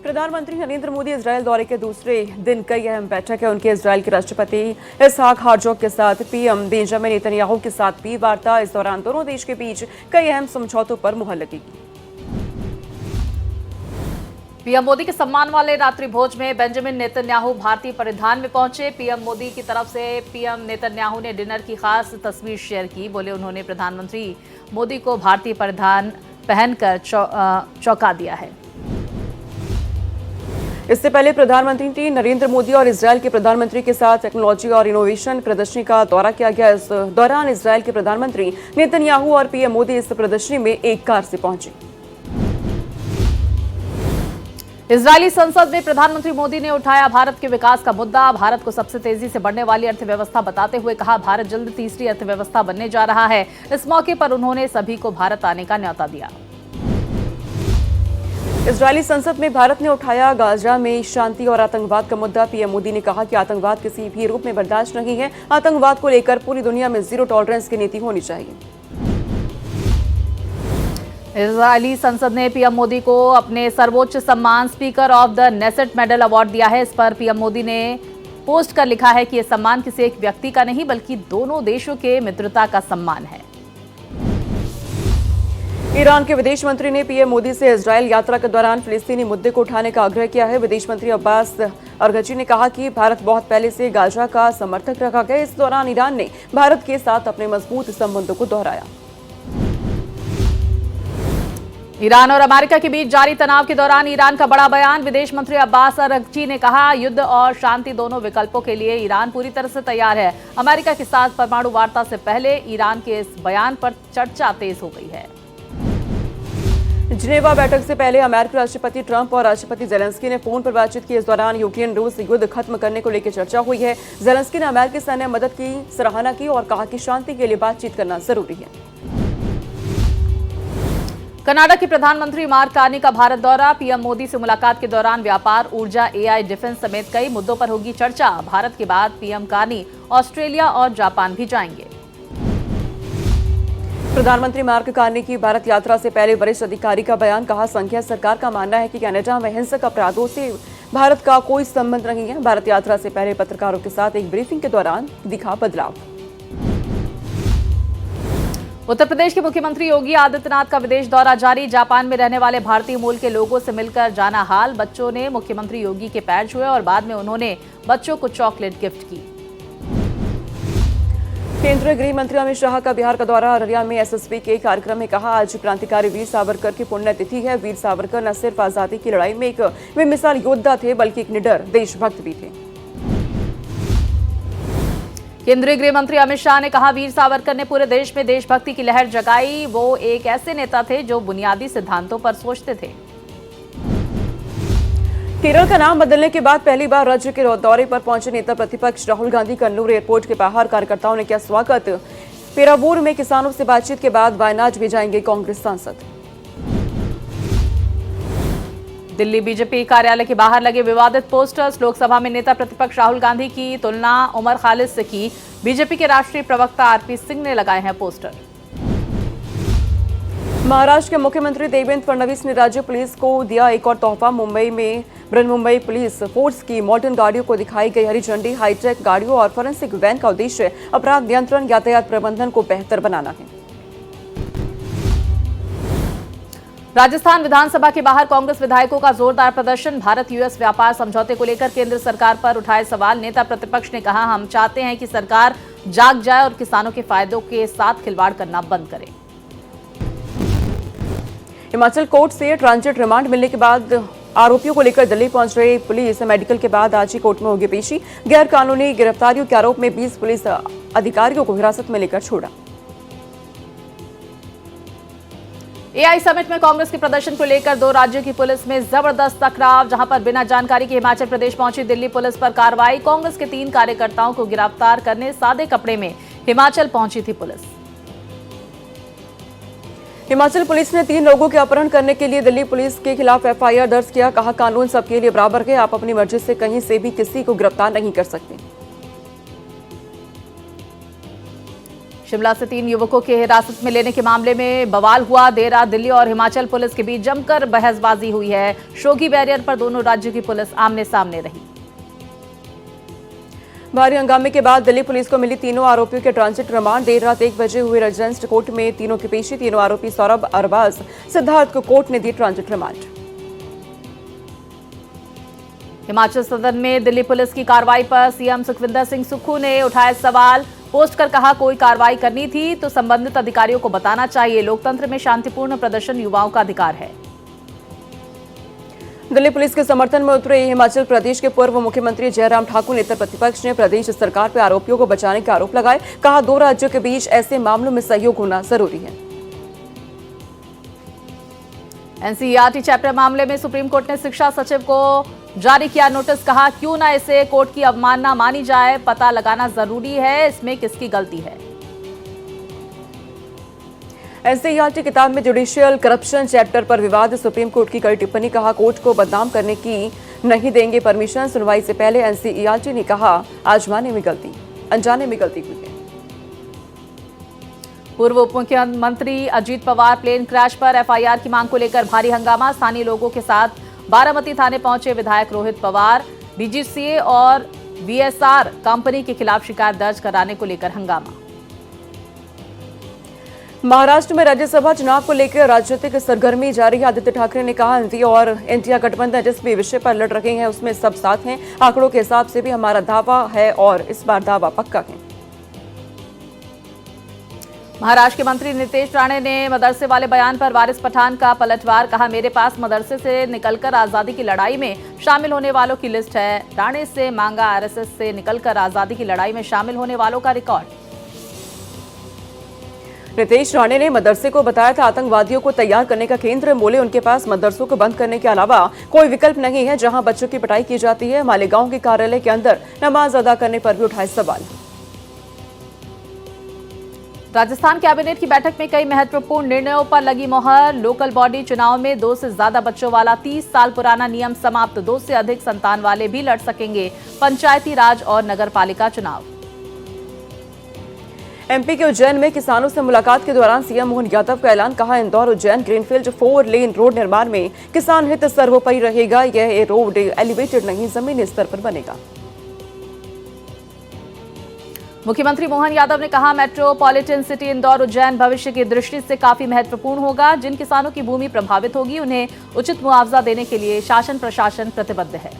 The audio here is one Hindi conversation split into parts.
प्रधानमंत्री नरेंद्र मोदी इजरायल दौरे के दूसरे दिन कई अहम बैठक है उनके इजरायल के राष्ट्रपति इसहाक हर्जोग के साथ पीएम बेंजामिन नेतन्याहू के साथ भी वार्ता। इस दौरान दोनों देश के बीच कई अहम समझौतों पर मुहर लगेगी। पीएम मोदी के सम्मान वाले रात्रि भोज में बेंजामिन नेतन्याहू भारतीय परिधान में पहुंचे। पीएम मोदी की तरफ से पीएम नेतन्याहू ने डिनर की खास तस्वीर शेयर की। बोले उन्होंने प्रधानमंत्री मोदी को भारतीय परिधान पहनकर चौंका दिया है। इससे पहले प्रधानमंत्री नरेंद्र मोदी और इजरायल के प्रधानमंत्री के साथ टेक्नोलॉजी और इनोवेशन प्रदर्शनी का दौरा किया गया। इस दौरान इजरायल के प्रधानमंत्री नेतन्याहू और पीएम मोदी इस प्रदर्शनी में एक कार से पहुंचे। इजरायली संसद में प्रधानमंत्री मोदी ने उठाया भारत के विकास का मुद्दा। भारत को सबसे तेजी से बढ़ने वाली अर्थव्यवस्था बताते हुए कहा, भारत जल्द तीसरी अर्थव्यवस्था बनने जा रहा है। इस मौके पर उन्होंने सभी को भारत आने का न्यौता दिया। इजरायली संसद में भारत ने उठाया गाजा में शांति और आतंकवाद का मुद्दा। पीएम मोदी ने कहा कि आतंकवाद किसी भी रूप में बर्दाश्त नहीं है। आतंकवाद को लेकर पूरी दुनिया में जीरो टॉलरेंस की नीति होनी चाहिए। इजरायली संसद ने पीएम मोदी को अपने सर्वोच्च सम्मान speaker of the Knesset medal award दिया है। इस पर पीएम मोदी ने पोस्ट कर लिखा है कि यह सम्मान किसी एक व्यक्ति का नहीं बल्कि दोनों देशों के मित्रता का सम्मान है। ईरान के विदेश मंत्री ने पीएम मोदी से इजरायल यात्रा के दौरान फिलिस्तीनी मुद्दे को उठाने का आग्रह किया है। विदेश मंत्री अब्बास अरगची ने कहा कि भारत बहुत पहले से गाजा का समर्थक रखा गया। इस दौरान ईरान ने भारत के साथ अपने मजबूत संबंधों को दोहराया। ईरान और अमेरिका के बीच जारी तनाव के दौरान ईरान का बड़ा बयान। विदेश मंत्री अब्बास अरगची ने कहा, युद्ध और शांति दोनों विकल्पों के लिए ईरान पूरी तरह से तैयार है। अमेरिका के साथ परमाणु वार्ता से पहले ईरान के इस बयान पर चर्चा तेज हो गई है। जिनेवा बैठक से पहले अमेरिकी राष्ट्रपति ट्रंप और राष्ट्रपति जेलेंस्की ने फोन पर बातचीत की। इस दौरान यूक्रेन रूस युद्ध खत्म करने को लेकर चर्चा हुई है। जेलेंस्की ने अमेरिकी सैन्य मदद की सराहना की और कहा कि शांति के लिए बातचीत करना जरूरी है। कनाडा के प्रधानमंत्री मार्क कार्नी का भारत दौरा। पीएम मोदी से मुलाकात के दौरान व्यापार, ऊर्जा, एआई, डिफेंस समेत कई मुद्दों पर होगी चर्चा। भारत के बाद पीएम कार्नी ऑस्ट्रेलिया और जापान भी जाएंगे। प्रधानमंत्री मार्क कार्नी की भारत यात्रा से पहले वरिष्ठ अधिकारी का बयान। कहा, संघीय सरकार का मानना है कि कनाडा में हिंसक अपराधों से भारत का कोई संबंध नहीं है। भारत यात्रा से पहले पत्रकारों के साथ एक ब्रीफिंग के दौरान दिखा बदलाव। उत्तर प्रदेश के मुख्यमंत्री योगी आदित्यनाथ का विदेश दौरा जारी। जापान में रहने वाले भारतीय मूल के लोगों से मिलकर जाना हाल। बच्चों ने मुख्यमंत्री योगी के पैर छुए और बाद में उन्होंने बच्चों को चॉकलेट गिफ्ट की। केंद्रीय गृह मंत्री अमित शाह का बिहार का दौरा। अररिया में एसएसबी के कार्यक्रम में कहा, आज क्रांतिकारी वीर सावरकर की पुण्यतिथि है। वीर सावरकर न सिर्फ आजादी की लड़ाई में एक बेमिसाल योद्धा थे बल्कि एक निडर देशभक्त भी थे। केंद्रीय गृह मंत्री अमित शाह ने कहा, वीर सावरकर ने पूरे देश में देशभक्ति की लहर जगाई। वो एक ऐसे नेता थे जो बुनियादी सिद्धांतों पर सोचते थे। केरल का नाम बदलने के बाद पहली बार राज्य के दौरे पर पहुंचे नेता प्रतिपक्ष राहुल गांधी। कन्नूर एयरपोर्ट के बाहर कार्यकर्ताओं ने किया स्वागत। पेरावूर में किसानों से बातचीत के बाद वायनाड भी जाएंगे कांग्रेस सांसद। दिल्ली बीजेपी कार्यालय के बाहर लगे विवादित पोस्टर्स। लोकसभा में नेता प्रतिपक्ष राहुल गांधी की तुलना उमर खालिद से की। बीजेपी के राष्ट्रीय प्रवक्ता आरपी सिंह ने लगाए हैं पोस्टर। महाराष्ट्र के मुख्यमंत्री देवेंद्र फडणवीस ने राज्य पुलिस को दिया एक और तोहफा। मुंबई में बृहन्मुंबई पुलिस फोर्स की मॉडर्न गाड़ियों को दिखाई गई हरी झंडी। हाईटेक गाड़ियों और फोरेंसिक वैन का उद्देश्य अपराध नियंत्रण, यातायात प्रबंधन को बेहतर बनाना है। राजस्थान विधानसभा के बाहर कांग्रेस विधायकों का जोरदार प्रदर्शन। भारत यूएस व्यापार समझौते को लेकर केंद्र सरकार पर उठाए सवाल। नेता प्रतिपक्ष ने कहा, हम चाहते हैं कि सरकार जाग जाए और किसानों के फायदों के साथ खिलवाड़ करना बंद करे। हिमाचल कोर्ट से ट्रांजिट रिमांड मिलने के बाद आरोपियों को लेकर दिल्ली पहुंच रही पुलिस। मेडिकल के बाद आज ही कोर्ट में होगी पेशी। गैर कानूनी गिरफ्तारियों के आरोप में 20 पुलिस अधिकारियों को हिरासत में लेकर छोड़ा। एआई समिट में कांग्रेस के प्रदर्शन को लेकर दो राज्यों की पुलिस में जबरदस्त टकराव। जहां पर बिना जानकारी के हिमाचल प्रदेश पहुंची दिल्ली पुलिस पर कार्रवाई। कांग्रेस के 3 कार्यकर्ताओं को गिरफ्तार करने सादे कपड़े में हिमाचल पहुंची थी पुलिस। हिमाचल पुलिस ने 3 लोगों के अपहरण करने के लिए दिल्ली पुलिस के खिलाफ एफआईआर दर्ज किया। कहा, कानून सबके लिए बराबर है। आप अपनी मर्जी से कहीं से भी किसी को गिरफ्तार नहीं कर सकते। शिमला से 3 युवकों के हिरासत में लेने के मामले में बवाल हुआ। देर रात दिल्ली और हिमाचल पुलिस के बीच जमकर बहसबाजी हुई है। शोगी बैरियर पर दोनों राज्यों की पुलिस आमने सामने रही। भारी हंगामे के बाद दिल्ली पुलिस को मिली तीनों आरोपियों के ट्रांजिट रिमांड। देर रात 1 बजे हुए रेजिडेंस कोर्ट में तीनों की पेशी। तीनों आरोपी सौरभ, अरबाज, सिद्धार्थ को कोर्ट ने दी ट्रांजिट रिमांड। हिमाचल सदन में दिल्ली पुलिस की कार्रवाई पर सीएम सुखविंदर सिंह सुक्खू ने उठाए सवाल। पोस्ट कर कहा, कोई कार्रवाई करनी थी तो संबंधित अधिकारियों को बताना चाहिए। लोकतंत्र में शांतिपूर्ण प्रदर्शन युवाओं का अधिकार है। दिल्ली पुलिस के समर्थन में उतरे हिमाचल प्रदेश के पूर्व मुख्यमंत्री जयराम ठाकुर नेता प्रतिपक्ष ने प्रदेश सरकार पर आरोपियों को बचाने के आरोप लगाए। कहा, 2 राज्यों के बीच ऐसे मामलों में सहयोग होना जरूरी है। एनसीईआरटी चैप्टर मामले में सुप्रीम कोर्ट ने शिक्षा सचिव को जारी किया नोटिस। कहा, क्यों ना इसे कोर्ट की अवमानना मानी जाए, पता लगाना जरूरी है इसमें किसकी गलती है। एनसीईआरटी किताब में जुडिशियल करप्शन चैप्टर पर विवाद। सुप्रीम कोर्ट की कड़ी टिप्पणी। कहा, कोर्ट को बदनाम करने की नहीं देंगे परमिशन। सुनवाई से पहले एनसीईआरटी ने कहा, अनजाने में गलती हुई है। पूर्व उप मुख्यमंत्री अजीत पवार प्लेन क्रैश पर एफआईआर की मांग को लेकर भारी हंगामा। स्थानीय लोगों के साथ बारामती थाने पहुंचे विधायक रोहित पवार। बीजीसीए और बीएसआर कंपनी के खिलाफ शिकायत दर्ज कराने को लेकर हंगामा। महाराष्ट्र में राज्यसभा चुनाव को लेकर राजनीतिक सरगर्मी जारी है। आदित्य ठाकरे ने कहा, एनडीए और इंडिया गठबंधन जिस भी विषय पर लड़ रहे हैं उसमें सब साथ हैं। आंकड़ों के हिसाब से भी हमारा दावा है और इस बार दावा पक्का है। महाराष्ट्र के मंत्री नितेश राणे ने मदरसे वाले बयान पर वारिस पठान का पलटवार। कहा, मेरे पास मदरसे से निकलकर आजादी की लड़ाई में शामिल होने वालों की लिस्ट है। राणे से मांगा आरएसएस से निकलकर आजादी की लड़ाई में शामिल होने वालों का रिकॉर्ड। नितेश राणे ने मदरसे को बताया था आतंकवादियों को तैयार करने का केंद्र। बोले, उनके पास मदरसों को बंद करने के अलावा कोई विकल्प नहीं है जहां बच्चों की पिटाई की जाती है। मालेगांव के कार्यालय के अंदर नमाज अदा करने पर भी उठाए सवाल। राजस्थान कैबिनेट की बैठक में कई महत्वपूर्ण निर्णयों पर लगी मोहर। लोकल बॉडी चुनाव में 2 से ज्यादा बच्चों वाला 30 साल पुराना नियम समाप्त। 2 से अधिक संतान वाले भी लड़ सकेंगे पंचायती राज और नगर पालिका चुनाव। एमपी के उज्जैन में किसानों से मुलाकात के दौरान सीएम मोहन यादव का ऐलान। कहा, Indore Ujjain greenfield 4 lane road निर्माण में किसान हित सर्वोपरि रहेगा। यह रोड एलिवेटेड नहीं, जमीनी स्तर पर बनेगा। मुख्यमंत्री मोहन यादव ने कहा, मेट्रोपॉलिटन सिटी इंदौर उज्जैन भविष्य की दृष्टि से काफी महत्वपूर्ण होगा। जिन किसानों की भूमि प्रभावित होगी उन्हें उचित मुआवजा देने के लिए शासन प्रशासन प्रतिबद्ध है।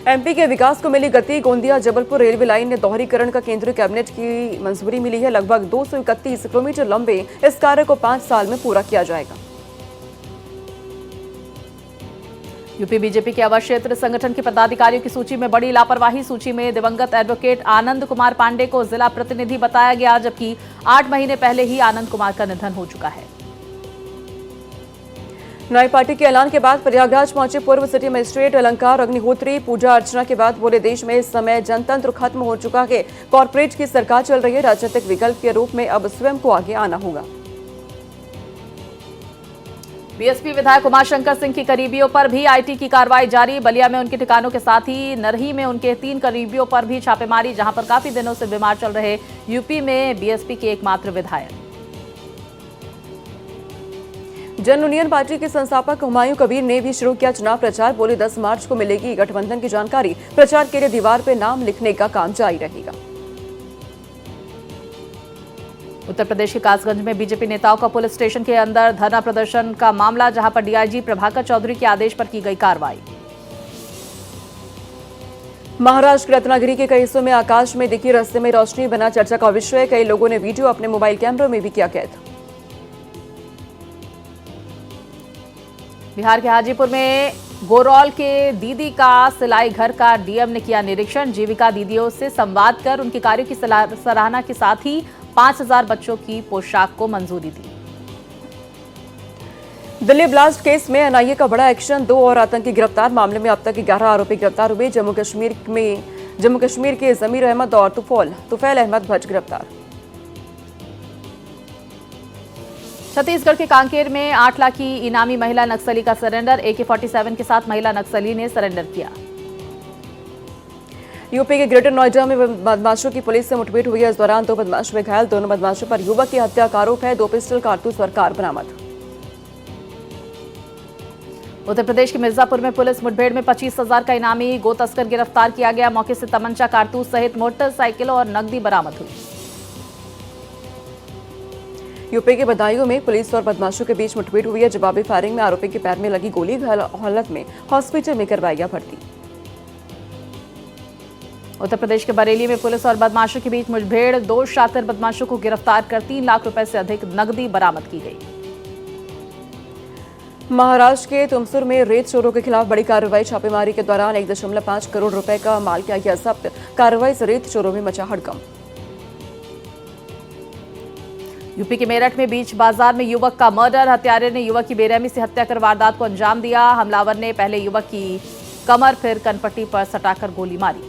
एमपी के विकास को मिली गति। गोंदिया जबलपुर रेलवे लाइन ने दोहरीकरण का केंद्रीय कैबिनेट की मंजूरी मिली है। लगभग 231 किलोमीटर लंबे इस कार्य को 5 साल में पूरा किया जाएगा। यूपी बीजेपी के अवध क्षेत्र संगठन के पदाधिकारियों की सूची में बड़ी लापरवाही। सूची में दिवंगत एडवोकेट आनंद कुमार पांडे को जिला प्रतिनिधि बताया गया, जबकि 8 महीने पहले ही आनंद कुमार का निधन हो चुका है। नई पार्टी के ऐलान के बाद प्रयागराज पहुंचे पूर्व सिटी मजिस्ट्रेट अलंकार अग्निहोत्री। पूजा अर्चना के बाद बोले, देश में इस समय जनतंत्र खत्म हो चुका है। कॉर्पोरेट की सरकार चल रही है। राजनीतिक विकल्प के रूप में अब स्वयं को आगे आना होगा। बीएसपी विधायक उमाशंकर सिंह की करीबियों पर भी आईटी की कार्रवाई जारी। बलिया में उनके ठिकानों के साथ ही नरही में उनके 3 करीबियों पर भी छापेमारी, जहां पर काफी दिनों से बीमार चल रहे यूपी में बीएसपी के एकमात्र विधायक। जन यूनियन पार्टी के संस्थापक हुमायूं कबीर ने भी शुरू किया चुनाव प्रचार। बोले, 10 मार्च को मिलेगी गठबंधन की जानकारी। प्रचार के लिए दीवार पर नाम लिखने का काम जारी रहेगा। उत्तर प्रदेश के कासगंज में बीजेपी नेताओं का पुलिस स्टेशन के अंदर धरना प्रदर्शन का मामला, जहां पर डीआईजी प्रभाकर चौधरी के आदेश पर की गई कार्रवाई। महाराष्ट्र के रत्नागिरी के कई हिस्सों में आकाश में दिखी रास्ते में रोशनी बना चर्चा का विषय। कई लोगों ने वीडियो अपने मोबाइल कैमरों में भी किया कैद। बिहार के हाजीपुर में गोरौल के दीदी का सिलाई घर का डीएम ने किया निरीक्षण। जीविका दीदियों से संवाद कर उनके कार्यों की सराहना के साथ ही 5000 बच्चों की पोशाक को मंजूरी दी। दिल्ली ब्लास्ट केस में एनआईए का बड़ा एक्शन। 2 और आतंकी गिरफ्तार। मामले में अब तक 11 आरोपी गिरफ्तार हुए। जम्मू कश्मीर के जमीर अहमद और तुफैल अहमद भट्ट गिरफ्तार। छत्तीसगढ़ के कांकेर में 8 लाख की इनामी महिला नक्सली का सरेंडर। AK-47 के साथ महिला नक्सली ने सरेंडर किया। यूपी के ग्रेटर नोएडा में बदमाशों की पुलिस से मुठभेड़ हुई है। इस दौरान 2 बदमाश हुए घायल। दोनों बदमाशों पर युवक की हत्या का आरोप है। 2 पिस्टल, कारतूस और कार बरामद। उत्तर प्रदेश के मिर्जापुर में पुलिस मुठभेड़ में 25,000 का इनामी गो तस्कर गिरफ्तार किया गया। मौके से तमंचा, कारतूस सहित मोटरसाइकिल और नकदी बरामद हुई। यूपी के बदायूं में पुलिस और बदमाशों के बीच मुठभेड़ हुई है। जवाबी फायरिंग में आरोपी के पैर में लगी गोली, घायल हालत में हॉस्पिटल में करवाया गया भर्ती। उत्तर प्रदेश के बरेली में पुलिस और बदमाशों के बीच मुठभेड़, 2 शातिर बदमाशों को गिरफ्तार कर 3 लाख रुपए से अधिक नकदी बरामद की गई। महाराष्ट्र के तुमसुर में रेत चोरों के खिलाफ बड़ी कार्रवाई। छापेमारी के दौरान 1.5 करोड़ रुपए का माल किया गया जब्त। कार्रवाई से रेत चोरों में मचा हड़कंप। यूपी के मेरठ में बीच बाजार में युवक का मर्डर। हत्यारे ने युवक की बेरहमी से हत्या कर वारदात को अंजाम दिया। हमलावर ने पहले युवक की कमर फिर कनपट्टी पर सटाकर गोली मारी।